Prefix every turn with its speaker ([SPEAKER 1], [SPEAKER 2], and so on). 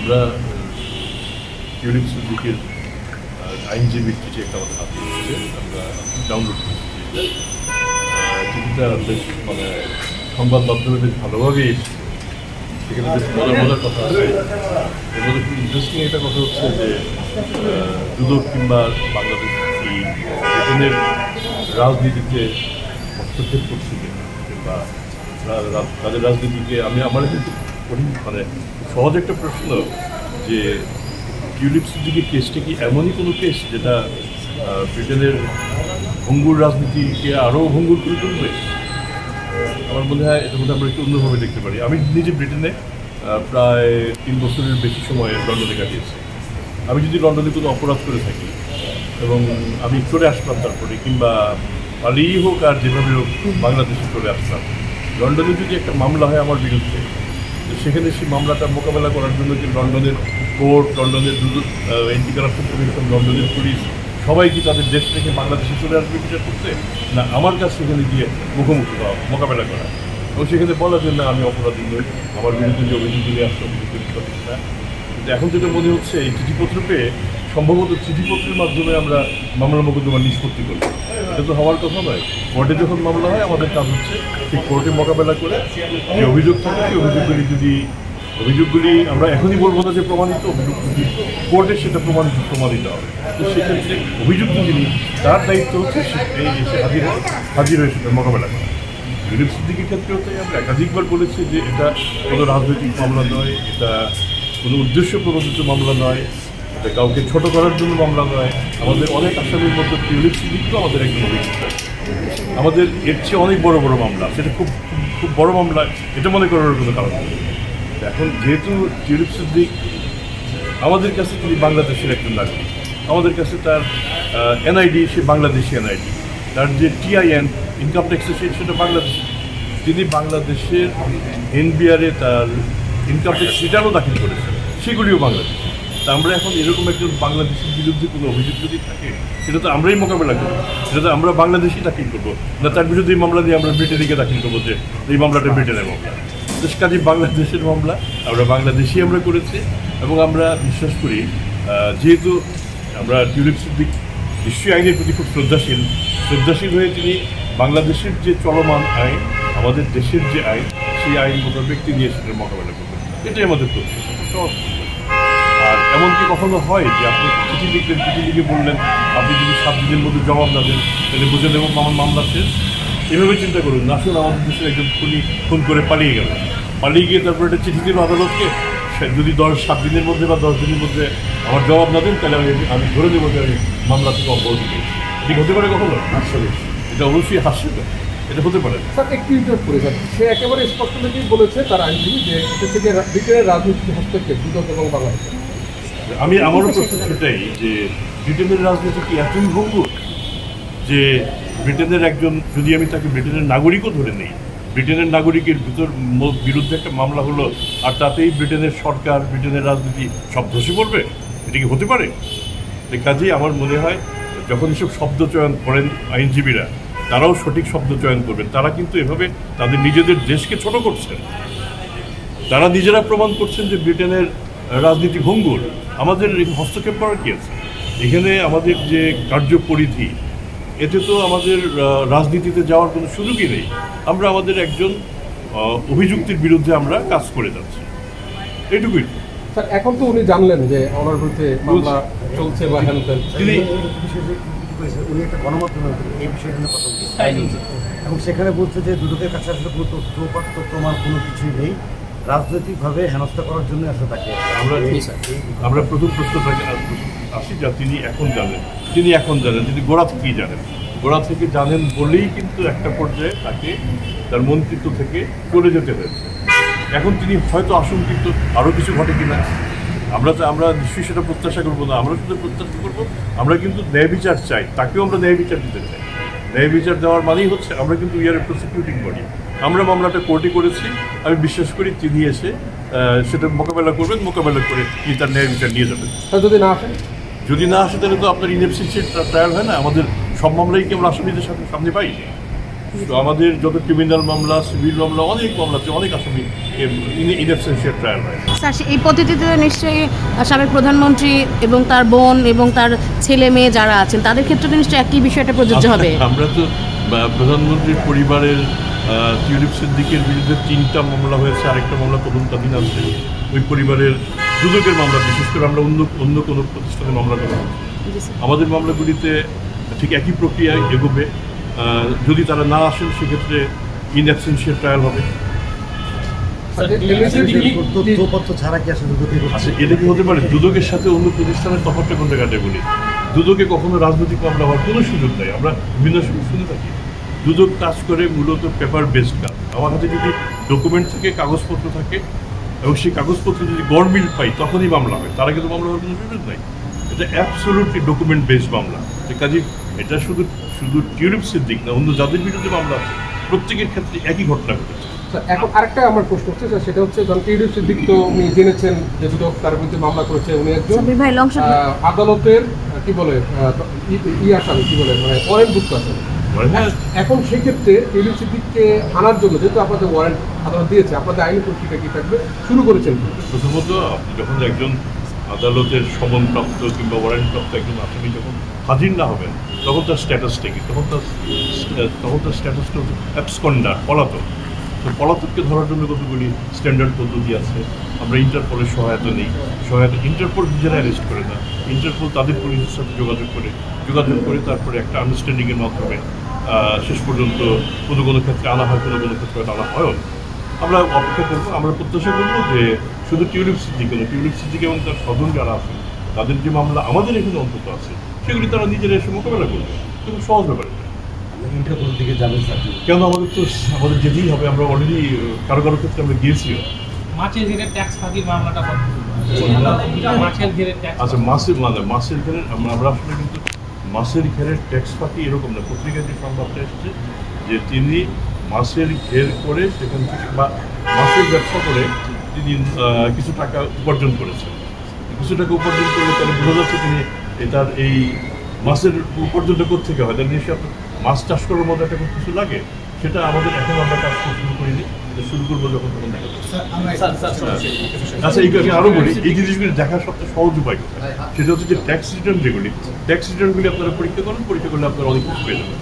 [SPEAKER 1] আমরা টিউলিপ সিদ্দিকের আইনজীবীর চিঠি একটা আমাদের হাতে এসেছে, আমরা ডাউনলোড করেছি। চিঠিটা বেশ মানে সংবাদ মাধ্যমে বেশ ভালোভাবেই এসেছে, সেখানে বেশ মজার কথা আছে। এর মধ্যে খুব ইন্টারেস্টিং একটা কথা হচ্ছে যে দুদক কিংবা বাংলাদেশ এই ব্রিটেনের রাজনীতিতে হস্তক্ষেপ করছে কিংবা তাদের রাজনীতিকে আমার কিন্তু কঠিন মানে সহজ একটা প্রশ্ন যে টিউলিপ সিদ্দিকের কেসটা কি এমনই কোনো কেস যেটা ব্রিটেনের ভঙ্গুর রাজনীতিকে আরও ভঙ্গুর করে তুলবে? আমার মনে হয় এটার মধ্যে আমরা একটু অন্যভাবে দেখতে পারি। আমি নিজে ব্রিটেনে প্রায় 3 বছরের বেশি সময় লন্ডনে কাটিয়েছি। আমি যদি লন্ডনে কোনো অপরাধ করে থাকি এবং আমি চলে আসলাম তারপরে কিংবা পালিয়েই হোক আর যেভাবে হোক বাংলাদেশে চলে আসলাম, লন্ডনে যদি একটা মামলা হয় আমার বিরুদ্ধে, সেখানে সেই মামলাটা মোকাবেলা করার জন্য যে লন্ডনের কোর্ট, লন্ডনের অ্যান্টি কারাপশন কমিশন, লন্ডনের পুলিশ সবাই কি তাদের দেশ থেকে বাংলাদেশে চলে আসবে বিচার করতে, না আমার কাছে সেখানে গিয়ে মুখোমুখি হওয়া, মোকাবেলা করা এবং সেখানে বলার জন্য আমি অপরাধী নই, আমার বিরুদ্ধে যে অভিযোগ নিয়ে আসছে অভিযোগ না। কিন্তু এখন যেটা মনে হচ্ছে এই চিঠিপত্র পেয়ে সম্ভবত চিঠিপত্রের মাধ্যমে আমরা মামলা মোকদ্দমা নিষ্পত্তি করি, এটা তো হওয়ার কথা নয়। কোর্টে যখন মামলা হয় আমাদের কাজ হচ্ছে সেই কোর্টে মোকাবেলা করে যে অভিযোগ থাকে সেই অভিযোগগুলি আমরা এখনই বলবো না যে প্রমাণিত, অভিযোগগুলি কোর্টে সেটা প্রমাণিত হবে। তো সেক্ষেত্রে অভিযুক্ত যিনি তার দায়িত্ব হচ্ছে এসে হাজির হয়ে সেটা মোকাবেলা করা। টিউলিপ সিদ্দিকের ক্ষেত্রেও তাই আমরা একাধিকবার বলেছি যে এটা কোনো রাজনৈতিক মামলা নয়, এটা কোনো উদ্দেশ্য প্রণোদিত মামলা নয়, এটা কাউকে ছোট করার জন্য মামলা নয়। আমাদের অনেক আসামির মধ্যে টিউলিপ সিদ্দিকও আমাদের একজন অভিযুক্ত, আমাদের এর চেয়ে অনেক বড় বড় মামলা, সেটা খুব খুব বড় মামলা, এটা মনে করার কোনো কারণ নেই। এখন যেহেতু টিউলিপ সিদ্দিক আমাদের কাছে তিনি বাংলাদেশের একজন নাগরিক, আমাদের কাছে তার এনআইডি সে বাংলাদেশি এনআইডি, তার যে টিআইএন ইনকাম ট্যাক্সের সেটা বাংলাদেশি, তিনি বাংলাদেশের এনবিআরে তার ইনকাম ট্যাক্স রিটার্নও দাখিল করেছেন, সেগুলিও বাংলাদেশ। তা আমরা এখন এরকম একজন বাংলাদেশের বিরুদ্ধে কোনো অভিযোগ যদি থাকে সেটা তো আমরাই মোকাবেলা করবো, সেটা তো আমরা বাংলাদেশই দাখিল করবো না, তার বিরুদ্ধে এই মামলা দিয়ে আমরা ব্রিটেনকে দাখিল করবো যে এই মামলাটা ব্রিটেনের মামলা। কাজে বাংলাদেশের মামলা আমরা বাংলাদেশি আমরা করেছি এবং আমরা বিশ্বাস করি যেহেতু আমরা টিউলিপ সিদ্দিক নিশ্চয়ই আইনের প্রতি খুব শ্রদ্ধাশীল হয়ে তিনি বাংলাদেশের যে চলমান আইন, আমাদের দেশের যে আইন, সেই আইন মোতাবেক তিনি সেটার মোকাবেলা করবেন, এটাই আমাদের তথ্য। আর এমনকি কখনো হয় যে আপনি চিঠি লিখলেন, চিঠি লিখে বললেন আপনি যদি 7 দিনের মধ্যে জবাব না দেন তাহলে বুঝে নেব আমার মামলা শেষ। এভাবে চিন্তা করুন, আসুন আমাদের দেশের একজন খুন করে পালিয়ে গেল, পালিয়ে গিয়ে তারপরে একটা চিঠি দিল আদালতকে, যদি 7 দিনের মধ্যে বা 10 দিনের মধ্যে আমার জবাব না দেন তাহলে আমি ধরে দেবো যে আমি মামলা থেকে অব্যাহতি পেয়েছি। এটি হতে পারে কখনো? আসলে এটা অবশ্যই হাস্যকর, এটা হতে পারে।
[SPEAKER 2] স্যার একটি টুইট করেছেন, সে একেবারে স্পষ্টভাবেই বলেছে তার আইনজীবী যে এটা থেকে ব্রিটেনের রাজনীতি হস্তক্ষেপ দুদক এবং বাংলাদেশ।
[SPEAKER 1] আমারও প্রশ্ন সেটাই যে ব্রিটেনের রাজনীতি কি এতই ভঙ্গুর যে ব্রিটেনের একজন, যদি আমি তাকে ব্রিটেনের নাগরিকও ধরে নিই, ব্রিটেনের নাগরিকের বিরুদ্ধে একটা মামলা হলো আর তাতেই ব্রিটেনের সরকার, ব্রিটেনের রাজনীতি সব ধসে পড়বে? এটা কি হতে পারে? কাজেই আমার মনে হয় যখন এসব শব্দ চয়ন করেন আইনজীবীরা, তারাও সঠিক শব্দ চয়ন করবেন। তারা কিন্তু এভাবে তাদের নিজেদের দেশকে ছোট করছেন, তারা নিজেরা প্রমাণ করছেন যে ব্রিটেনের রাজনীতি ভঙ্গুর। আমাদের হস্তক্ষেপ করার কি আছে এখানে? আমাদের যে কার্যপরিধি, এতে তো আমাদের রাজনীতিতে যাওয়ার কোনো সুযোগই নেই। আমরা আমাদের একজন অভিযুক্তির বিরুদ্ধে আমরা কাজ করে যাচ্ছি, এইটুকুই।
[SPEAKER 2] স্যার এখন তো উনি জানলেন যে ওনার বিরুদ্ধে মামলা চলছে বা
[SPEAKER 3] তিনি উনি একটা গণমাধ্যমে এই বিষয়ে কথা বলছেন এবং সেখানে বলছে যে দুদকের কাছে আসলে কোনো তথ্য প্রমাণ কোনো কিছুই নেই, রাজনৈতিকভাবে হেনস্থা করার জন্য আসলে তাকে
[SPEAKER 1] আমরা প্রথম প্রশ্নটাকে আসি যা তিনি এখন জানেন, তিনি গোড়া থেকেই জানেন, গোড়া থেকে জানেন বলেই কিন্তু একটা পর্যায়ে তাকে তার মন্ত্রিত্ব থেকে চলে যেতে হয়েছে। এখন তিনি হয়তো আশঙ্কিত আরও কিছু ঘটে কিনা, আমরা নিশ্চয়ই সেটা প্রত্যাশা করবো না। আমরা শুধু প্রত্যাশা করবো, আমরা কিন্তু ন্যায় বিচার চাই, তাকেও আমরা ন্যায় বিচার দিতে চাই। ন্যায় বিচার দেওয়ার মানেই হচ্ছে আমরা কিন্তু we are A prosecuting body, আমরা মামলাটা কোর্টে করেছি। আমি বিশ্বাস করি তিনি এসে সেটা মোকাবেলা করবেন, মোকাবেলা করে তিনি তার ন্যায় বিচার নিয়ে যাবেন। যদি না আসে তাহলে তো আপনার ইনএফসিসির ট্রায়াল হয় না, আমাদের সব মামলাই কি আমরা আসামিদের সামনে পাই? তো আমাদের যত ক্রিমিনাল মামলা, সিভিল মামলা, অনেক মামলাতে অনেক আসামি ইন অ্যাবসেন্সিয়া ট্রায়াল হয়।
[SPEAKER 4] স্যার এই পদ্ধতিতে নিশ্চয়ই সাবেক প্রধানমন্ত্রী এবং তার বোন এবং তার ছেলে মেয়ে যারা আছেন তাদের ক্ষেত্রে তো নিশ্চয়ই একই বিষয়টা প্রযোজ্য হবে।
[SPEAKER 1] আমরা তো প্রধানমন্ত্রীর পরিবারের টিউলিপ সিদ্দিকের বিরুদ্ধে 3টা মামলা হয়েছে, আরেকটা মামলা তদন্তাধীন আছে। ওই পরিবারের দুদকের মামলা, বিশেষ করে আমরা অন্য কোনো প্রতিষ্ঠানের মামলা করা হচ্ছে। আমাদের মামলাগুলিতে ঠিক একই প্রক্রিয়ায় এগোবে। যদি তারা না আসেন সেক্ষেত্রে ইন অ্যাবসেন্সিয়া ট্রায়াল হবে।
[SPEAKER 3] তথ্যপত্র ছাড়া কি আসলে দুদকে
[SPEAKER 1] আচ্ছা, এটা কি হতে পারে? দুদকের সাথে অন্য প্রতিষ্ঠানের তফাৎটা কোন জায়গাতে বলি? দুদকে কখনো রাজনৈতিক মামলা হওয়ার কোনো সুযোগ নেই। আমরা বিভিন্ন সময় শুনে থাকি দুদক কাজ করে মূলত পেপার বেসড কাজ। আমার হাতে যদি ডকুমেন্ট থাকে, কাগজপত্র থাকে, এবং সেই কাগজপত্র যদি গড়মিল পাই তখনই মামলা হয়, তার আগে তো মামলা হওয়ার কোনো সুযোগ নাই। এটা অ্যাবসোলুটলি ডকুমেন্ট বেসড মামলা। কাজে এটা শুধু টিউলিপ সিদ্দিক না, অন্য যাদের বিরুদ্ধে মামলা আছে প্রত্যেকের ক্ষেত্রে একই ঘটনা ঘটেছে।
[SPEAKER 2] এখন আরেকটা আমার প্রশ্ন হচ্ছে সেটা হচ্ছে, যখন টিউলিপ সিদ্দিক তো উনি জেনেছেন যে দুদক তার বিরুদ্ধে মামলা করেছে, উনি একজন আদালতের কি বলে আসামি, কি বলে মানে ওয়ারেন্টভুক্ত আছেন। এখন সেক্ষেত্রে টিউলিপ সিদ্দিককে আনার জন্য যেহেতু আপনাদের ওয়ারেন্ট আদালত দিয়েছে, আপনাদের আইনি প্রক্রিয়া কি থাকবে শুরু করেছেন?
[SPEAKER 1] প্রথমত আপনি যখন একজন আদালতের সমনপ্রাপ্ত কিংবা ওয়ারেন্টপ্রাপ্ত একজন আসামি যখন হাজির না হবেন তখন তার স্ট্যাটাসটা কি? তখন তার স্ট্যাটাসটা হচ্ছে অ্যাবসকন্ডার, পলাতক। তো পলাতককে ধরার জন্য কতগুলি স্ট্যান্ডার্ড পদ্ধতি আছে। আমরা ইন্টারপোলের সহায়তা নেই। ইন্টারপোল নিজেরা অ্যারেস্ট করে না, ইন্টারপোল তাদের পুলিশের সাথে যোগাযোগ করে তারপরে একটা আন্ডারস্ট্যান্ডিংয়ের মাধ্যমে শেষ পর্যন্ত কোনো ক্ষেত্রে আনা হয়, কোনো ক্ষেত্রে আনা হয়ও না। আমরা অপেক্ষা করবো। আমরা প্রত্যাশা করবো যে শুধু টিউলিপ সিদ্দিক এবং তার স্বজন যারা আছেন তাদের যে মামলা আমাদের এখানে অন্তত আছে সেগুলি তারা নিজেরা এসে মোকাবেলা করবে। খুব সহজ ব্যাপার।
[SPEAKER 3] ইন্টারপোলের দিকে যাবেন স্যার?
[SPEAKER 1] কেন আমাদের যেতেই হবে। আমরা অলরেডি কারো ক্ষেত্রে আমরা গিয়েছিও।
[SPEAKER 5] মাছের ঘেরে ট্যাক্স ফাঁকির মামলাটা মাছের ঘেরে ট্যাক্স,
[SPEAKER 1] আচ্ছা, মাছের ঘেরে আমরা আসলে কিন্তু মাছের ঘেরের ট্যাক্স ফাঁকি এরকম না। পত্রিকায় যে সংবাদটা এসেছে যে তিনি মাছের ঘের করে সেখান থেকে বা মাছের ব্যবসা করে তিনি কিছু টাকা উপার্জন করেছেন। কিছু টাকা উপার্জন করলে তাহলে বোঝা যাচ্ছে তিনি তার এই মাছের উপার্জনটা কোথেকে হয়? তাহলে নিশ্চয়ই আপনার মাছ চাষ করার মতো একটা কিছু লাগে। সেটা আমাদের এখন আমরা কাজ শুরু করিনি, শুরু করবো যখন তখন দেখা যাচ্ছে। আচ্ছা, আমি আরও বলি, এই জিনিসগুলি দেখার সবচেয়ে সহজ উপায় সেটা হচ্ছে যে ট্যাক্স রিটার্ন যেগুলি, ট্যাক্স রিটার্নগুলি আপনারা পরীক্ষা করলে আপনারা অনেক কিছু পেয়ে যাবেন।